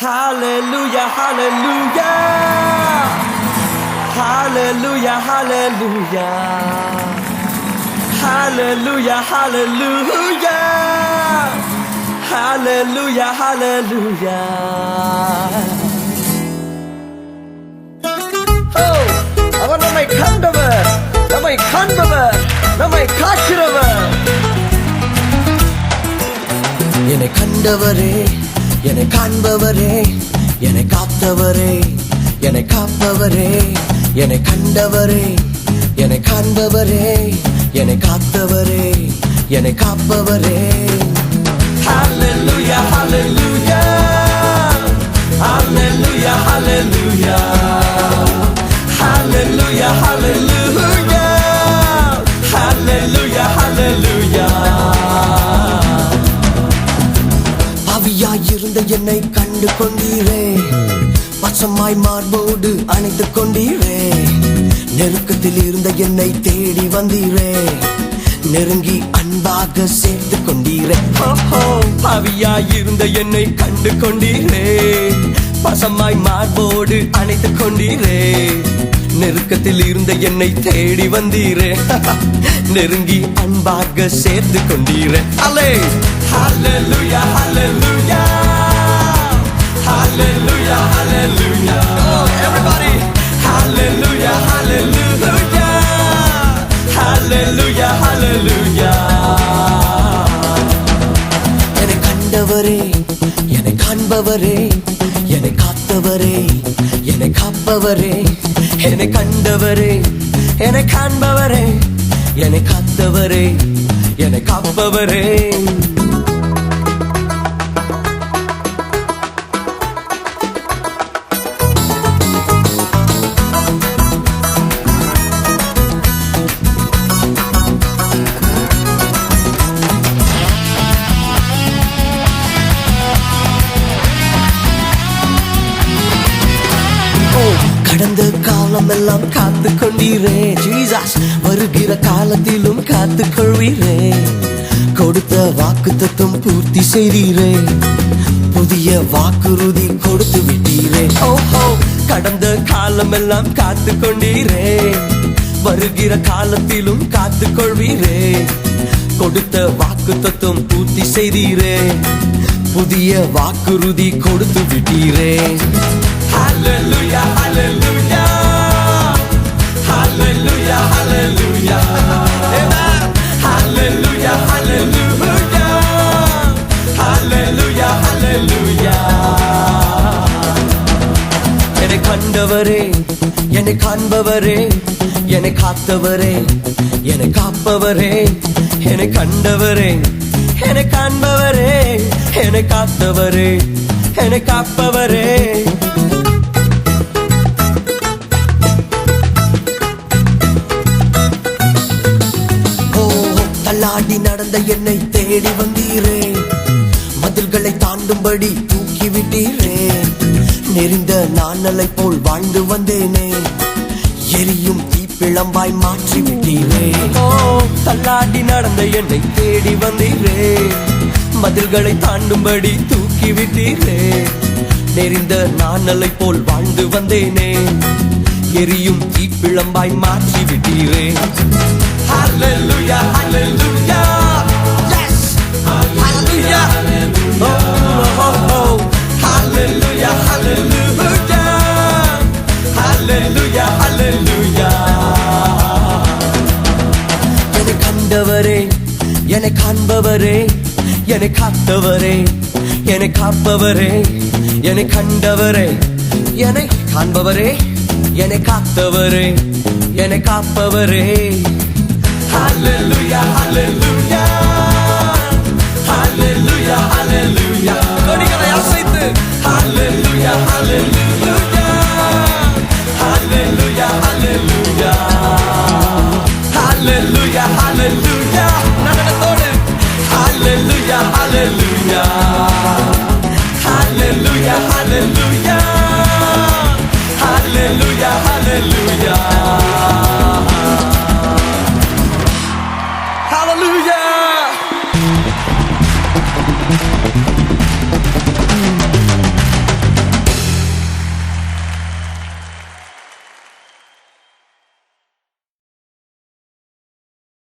Hallelujah, hallelujah. Hallelujah, hallelujah. Hallelujah, hallelujah. Hallelujah, hallelujah. Oh, அவர் நம்மை கண்டவர், நம்மை காண்பவர், நம்மை காக்கிறவர். என்னை கண்டவரே, என்னை காண்பவரே, என்னை காத்தவரே, என்னை காப்பவரே, என்னை கண்டவரே, என்னை காண்பவரே, என்னை காத்தவரே, என்னை காப்பவரே. Hallelujah, hallelujah. Hallelujah, hallelujah. Hallelujah, hallelujah. Hallelujah, hallelujah. பாவியாயிருந்த என்னை கண்டு கொண்டீரே, பச்சமாய் மார்போடு அணைத்துக் கொண்டீரே. நெருக்கத்தில் இருந்த என்னை தேடி வந்தீரே, நெருங்கி அன்பாக சேர்த்து கொண்டீரே. பாவியாயிருந்த என்னை கண்டு கொண்டீரே, பசமாய் மார்போடு அணைத்துக் கொண்டீரே. நெருக்கத்தில் இருந்த என்னை தேடி வந்தீரே, நெருங்கி அன்பாக சேர்த்து கொண்டீரே. அல்லே Hallelujah, hallelujah. Hallelujah, hallelujah. Oh, everybody. Hallelujah, hallelujah. Hallelujah, hallelujah. என்னை கண்டவரே, என்னை காண்பவரே, என்னை காத்தவரே, என்னை காப்பவரே, என்னை கண்டவரே, என்னை காண்பவரே, என்னை காத்தவரே, என்னை காப்பவரே. கடந்த காலம் எல்லாம் காத்து கொண்டீரே ஜீசஸ், வருகிற காலத்திலும் காத்து கொள்வீரே. கொடுத்த வாக்குத்தத்தம் பூர்த்தி செய்தீரே, புதிய வாக்குறுதி கொடுத்து விட்டீரே. ஓஹோ, கடந்த காலம் எல்லாம் காத்து கொண்டீரே, வருகிற காலத்திலும் காத்து கொள்வீரே. கொடுத்த வாக்குத்தத்தம் பூர்த்தி செய்தீரே, புதிய வாக்குறுதி கொடுத்து விட்டீரே. Hallelujah, hallelujah. Hallelujah, hallelujah. Amen. Hallelujah, hallelujah. Hallelujah, hallelujah. என்னை கண்டவரே, என்னை காண்பவரே, என்னை காத்தவரே, என்னை காப்பவரே, என்னை கண்டவரே, என்னை காண்பவரே, என்னை காத்தவரே, என்னை காப்பவரே. தள்ளாடி நடந்த என்னை தேடி வந்தீரே, மதில்களை தாண்டும்படி தூக்கி விட்டீரே. நெறிந்த நாணலை போல் வாழ்ந்து வந்தேனே, எரியும் தீப்பிழம்பாய் மாற்றி விட்டீரே. தள்ளாடி நடந்த என்னை தேடி வந்தீரே, மதில்களை தாண்டும்படி தூக்கி விட்டீரே. நெறிந்த நாணலை போல் வாழ்ந்து வந்தேனே, எரியும் தீப்பிழம்பாய் மாற்றி விட்டீரே. Hallelujah, hallelujah. Yes. Hallelujah. Oh, oh, oh. Hallelujah, hallelujah. Hallelujah, hallelujah. என்னை கண்டவரே, என்னை காண்பவரே, என்னை காத்தவரே, என்னை காப்பவரே, என்னை கண்டவரே, என்னை காண்பவரே, என்னை காத்தவரே, என்னை காப்பவரே. Hallelujah, hallelujah. Hallelujah, hallelujah. கொடிகளை அசைத்து Hallelujah, hallelujah. Hallelujah, hallelujah. Hallelujah, hallelujah. நடனத்தோடு Hallelujah, hallelujah. Hallelujah, hallelujah.